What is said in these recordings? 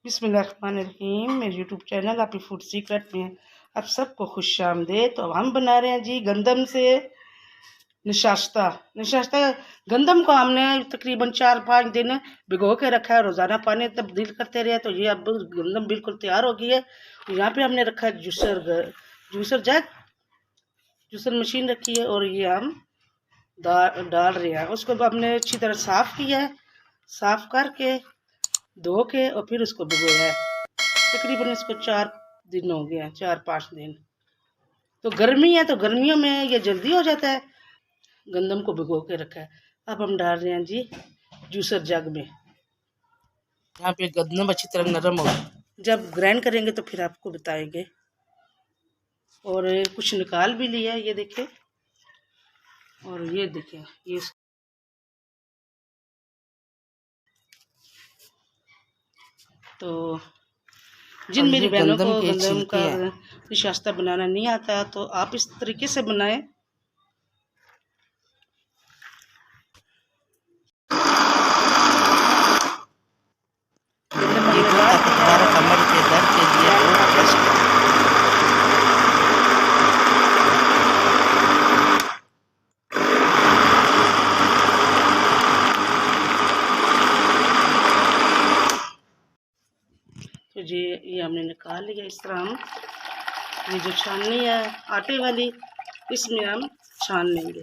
बिस्मिल्लाहिर्रहमानिर्रहीम। मेरे YouTube channel आपकी फूड सीक्रेट में आप सबको खुश आमदीद। तो हम बना रहे हैं जी गंदम से निशास्ता। निशास्ता गंदम को हमने तकरीबन 4-5 दिन भिगो के रखा है, रोज़ाना पानी तब्दील करते रहे। तो ये अब गंदम बिल्कुल तैयार हो गई है। यहाँ पे हमने रखा है जूसर जग, जूसर मशीन रखी है और ये हम डाल रहे हैं। उसको हमने अच्छी तरह साफ़ किया है, साफ़ करके धो के और फिर उसको भिगोया है। तकरीबन इसको 4 दिन हो गए हैं, 4-5 दिन। तो गर्मी है तो गर्मियों में ये जल्दी हो जाता है। गंदम को भिगो के रखा है। अब हम डाल रहे हैं जी जूसर जग में। यहाँ पे गंदम अच्छी तरह नरम हो, जब ग्राइंड करेंगे तो फिर आपको बताएंगे। और कुछ निकाल भी लिया है, ये देखें। और ये देखें, ये तो जिन मेरी बहनों को गंदम का निशास्ता बनाना नहीं आता तो आप इस तरीके से बनाएं। कमर के दर्द के लिए बहुत बेस्ट है। तो ये हमने निकाल लिया। इस तरह हम ये जो छाननी है आटे वाली, इसमें हम छान लेंगे।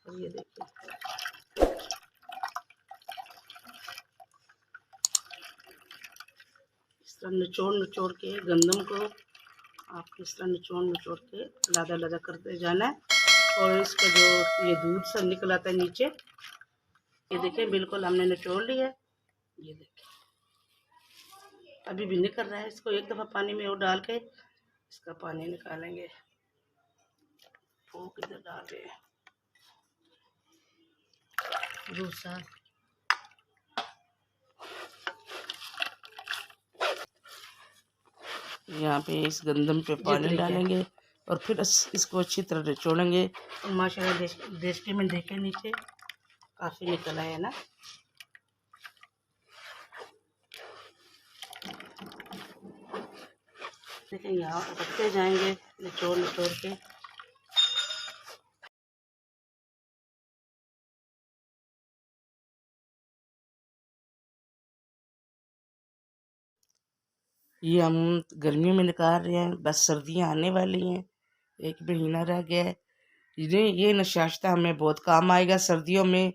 और ये देखिए, इस तरह निचोड़ के गंदम को आप इस तरह निचोड़ के लदा करते जाना है। और इसका जो ये दूध सा निकल आता है नीचे, ये देखिए बिल्कुल हमने निचोड़ लिया है। ये देखिए अभी भी निकल रहा है। इसको एक दफ़ा पानी में और डाल के इसका पानी निकालेंगे। फूक इधर डाल रहे हैं दूसरा। यहाँ पे इस गंदम पे पानी डालेंगे और फिर इसको अच्छी तरह निचोड़ेंगे। माशाल्लाह देशके में देखे नीचे काफ़ी निकल आया है ना। देखें यहाँ रखते जाएंगे निचोड़ के। ये हम गर्मियों में निकाल रहे हैं, बस सर्दियाँ आने वाली हैं, 1 महीना रह गया है। ये नशाश्ता हमें बहुत काम आएगा सर्दियों में।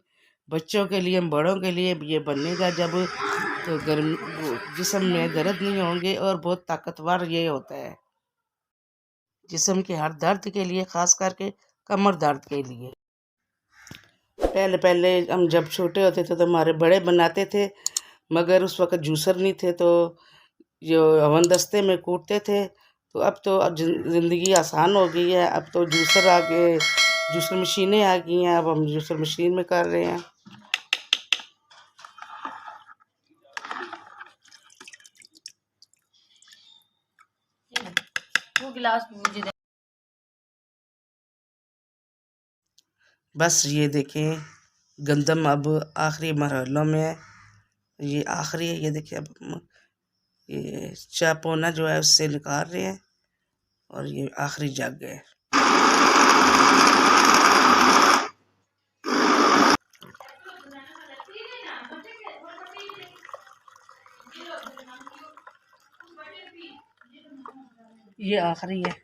बच्चों के लिए, बड़ों के लिए ये बनेगा जब, तो जिस्म में दर्द नहीं होंगे। और बहुत ताकतवर ये होता है जिस्म के हर दर्द के लिए, ख़ास करके कमर दर्द के लिए। पहले हम जब छोटे होते थे तो हमारे बड़े बनाते थे, मगर उस वक़्त जूसर नहीं थे तो जो हवन दस्ते में कूटते थे। तो अब तो ज़िंदगी आसान हो गई है। अब तो जूसर आ गए, जूसर मशीनें आ गई हैं। अब हम जूसर मशीन में कर रहे हैं। वो गिलास मुझे दे। बस ये देखें गंदम अब आखिरी मरहलों में है। ये आखिरी है। ये देखिए अब हम ये चापोना जो है उससे निकाल रहे हैं और ये आखिरी जग है। ये आखिरी है।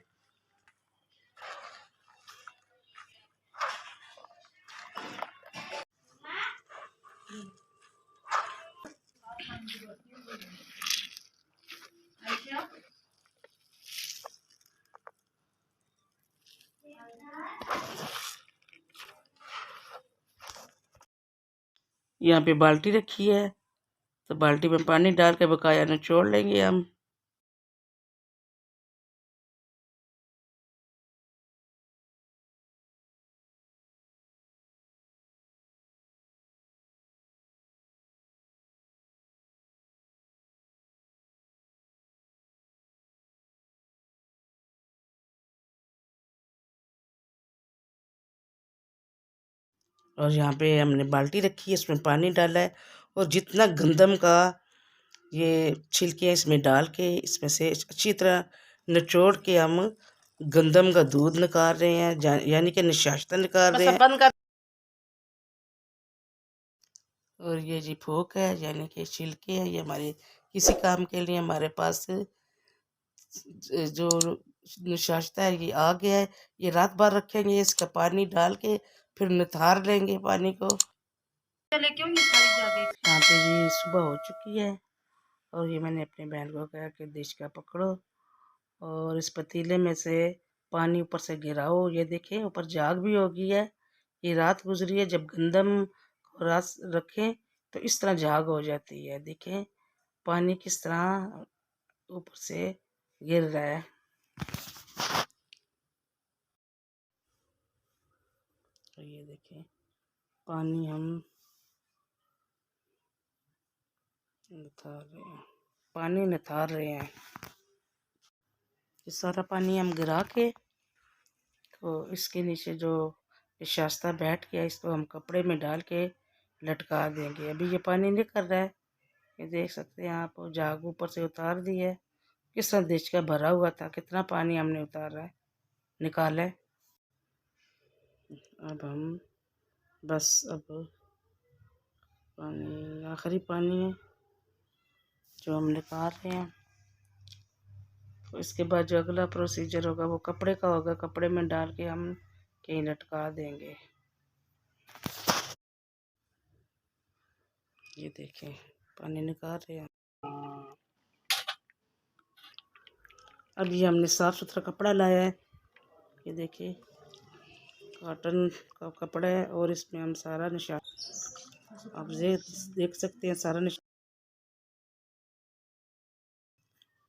यहाँ पे बाल्टी रखी है, तो बाल्टी में पानी डाल के बकाया निचोड़ लेंगे हम। और यहाँ पे हमने बाल्टी रखी है, इसमें पानी डाला है और जितना गंदम का ये छिलके इसमें डाल के इसमें से अच्छी तरह निचोड़ के हम गंदम का दूध निकाल रहे हैं, यानी कि निशास्ता निकाल रहे हैं। और ये जी फोक है, यानी कि छिलके हैं, ये हमारे किसी काम के लिए हमारे पास जो निशास्ता है ये आ गया है। ये रात भर रखेंगे, इसका पानी डाल के फिर निथार लेंगे पानी को। यहाँ पे जी सुबह हो चुकी है और ये मैंने अपनी बहन को कहा कि डिश का पकड़ो और इस पतीले में से पानी ऊपर से गिराओ। ये देखें ऊपर झाग भी हो गई है। ये रात गुजरी है, जब गंदम को रात रखें तो इस तरह झाग हो जाती है। देखें पानी किस तरह ऊपर से गिर रहा है। तो ये देखें पानी हम निथार रहे हैं। ये सारा पानी हम गिरा के तो इसके नीचे जो शास्ता बैठ गया, इसको हम कपड़े में डाल के लटका देंगे। अभी ये पानी निकल रहा है, ये देख सकते हैं आप। झाग ऊपर से उतार दी है। किस तरह देश का भरा हुआ था, कितना पानी हमने उतारा है, निकाला है। अब हम बस अब पानी आखिरी पानी है जो हम निकाल रहे हैं। तो इसके बाद जो अगला प्रोसीजर होगा वो कपड़े का होगा। कपड़े में डाल के हम कहीं लटका देंगे। ये देखें पानी निकाल रहे हैं। अब ये हमने साफ़ सुथरा कपड़ा लाया है। ये देखिए कॉटन का कपड़ा है और इसमें हम सारा निशान आप देख सकते हैं सारा निशान।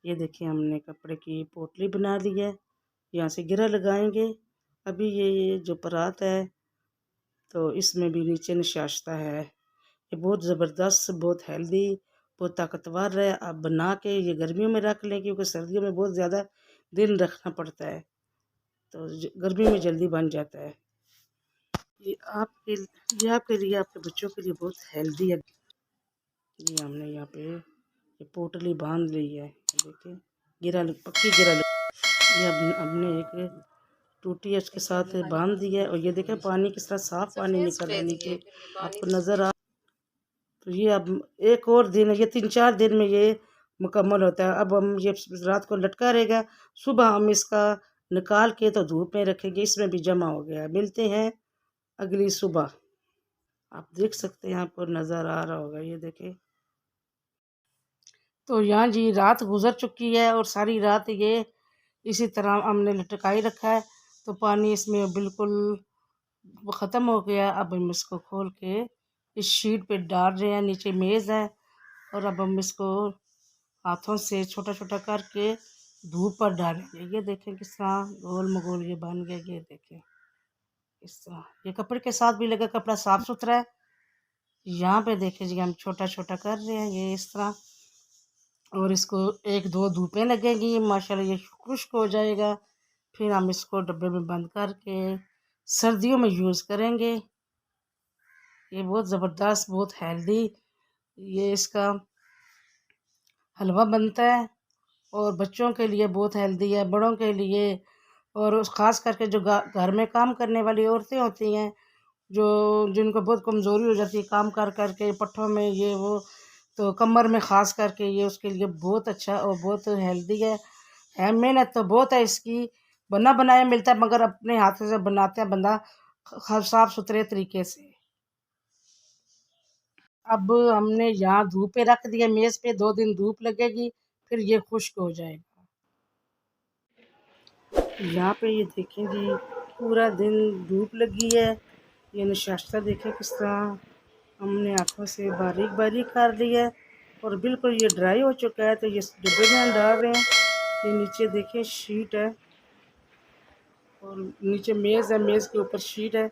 ये देखिए हमने कपड़े की पोटली बना ली है। यहाँ से गिरा लगाएंगे। अभी ये जो परात है तो इसमें भी नीचे निशास्ता है। ये बहुत ज़बरदस्त, बहुत हेल्दी, बहुत ताकतवर है। आप बना के ये गर्मियों में रख लें, क्योंकि सर्दियों में बहुत ज़्यादा दिन रखना पड़ता है, तो गर्मी में जल्दी बन जाता है। ये आपके लिए, आपके बच्चों के लिए बहुत हेल्दी है। ये हमने यहाँ पे ये पोटली बांध ली है। देखिए पक्की ये हमने एक टूटी है उसके साथ बांध दी है। और ये देखें पानी किस तरह साफ पानी निकल रहा है नीचे, आपको नज़र आ। तो ये अब एक और दिन, ये 3-4 दिन में ये मुकम्मल होता है। अब हम ये रात को लटका रहेगा, सुबह हम इसका निकाल के तो धूप में रखेंगे। इसमें भी जमा हो गया। मिलते हैं अगली सुबह। आप देख सकते हैं, आपको नज़र आ रहा होगा। ये देखें तो यहाँ जी रात गुजर चुकी है और सारी रात ये इसी तरह हमने लटकाई रखा है। तो पानी इसमें बिल्कुल ख़त्म हो गया। अब हम इसको खोल के इस शीट पे डाल रहे हैं। नीचे मेज़ है और अब हम इसको हाथों से छोटा छोटा करके धूप पर डालेंगे। ये देखें किस तरह गोल मगोल ये बन गया। ये देखें इस तरह। ये कपड़े के साथ भी लगा, कपड़ा साफ़ सुथरा है। यहाँ पे देखें जी हम छोटा छोटा कर रहे हैं ये इस तरह। और इसको 1-2 धूपें लगेंगी, माशाल्लाह ये खुश्क हो जाएगा। फिर हम इसको डब्बे में बंद करके सर्दियों में यूज़ करेंगे। ये बहुत ज़बरदस्त, बहुत हेल्दी ये इसका हलवा बनता है और बच्चों के लिए बहुत हेल्दी है, बड़ों के लिए। और ख़ास करके जो घर में काम करने वाली औरतें होती हैं, जो जिनको बहुत कमज़ोरी हो जाती है काम कर कर के, पट्ठों में ये वो, तो कमर में ख़ास करके ये उसके लिए बहुत अच्छा और बहुत हेल्दी है। मेहनत तो बहुत है इसकी, बना बनाया मिलता है, मगर अपने हाथों से बनाते हैं बंदा साफ़ सुथरे तरीके से। अब हमने यहाँ धूप पे रख दिया मेज़ पे, 2 दिन धूप लगेगी फिर ये खुश्क हो जाएगा। यहाँ पे ये देखें जी पूरा दिन धूप लगी है। ये नशास्ता देखें किस तरह हमने आँखों से बारीक बारीक कर लिया है और बिल्कुल ये ड्राई हो चुका है। तो ये डिब्बे में हम डाल रहे हैं। ये नीचे देखें शीट है और नीचे मेज़ है, मेज़ के ऊपर शीट है,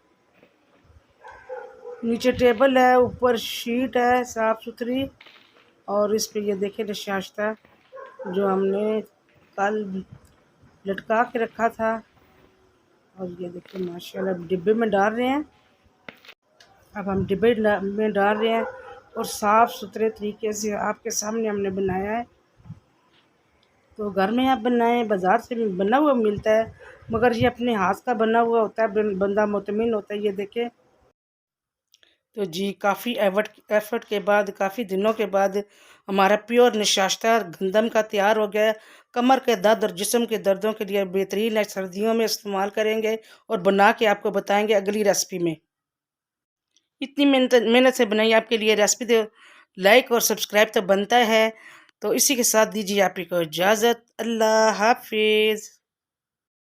नीचे टेबल है, ऊपर शीट है साफ़ सुथरी। और इस पे ये देखें नशास्ता जो हमने कल लटका के रखा था। और ये देखिए माशाल्लाह डिब्बे में डाल रहे हैं। अब हम डिब्बे में डाल रहे हैं और साफ़ सुथरे तरीके से आपके सामने हमने बनाया है। तो घर में आप बनाएं, बाज़ार से भी बना हुआ मिलता है, मगर ये अपने हाथ का बना हुआ होता है, बंदा मुतमिन होता है। ये देखें, तो जी काफ़ी एफ़र्ट के बाद, काफ़ी दिनों के बाद हमारा प्योर निशास्ता गंदम का तैयार हो गया है। कमर के दर्द और जिस्म के दर्दों के लिए बेहतरीन है, सर्दियों में इस्तेमाल करेंगे और बना के आपको बताएंगे अगली रेसिपी में। इतनी मेहनत से बनाई आपके लिए रेसिपी, तो लाइक और सब्सक्राइब तो बनता है। तो इसी के साथ दीजिए आप ही को इजाज़त। अल्लाह हाफिज़।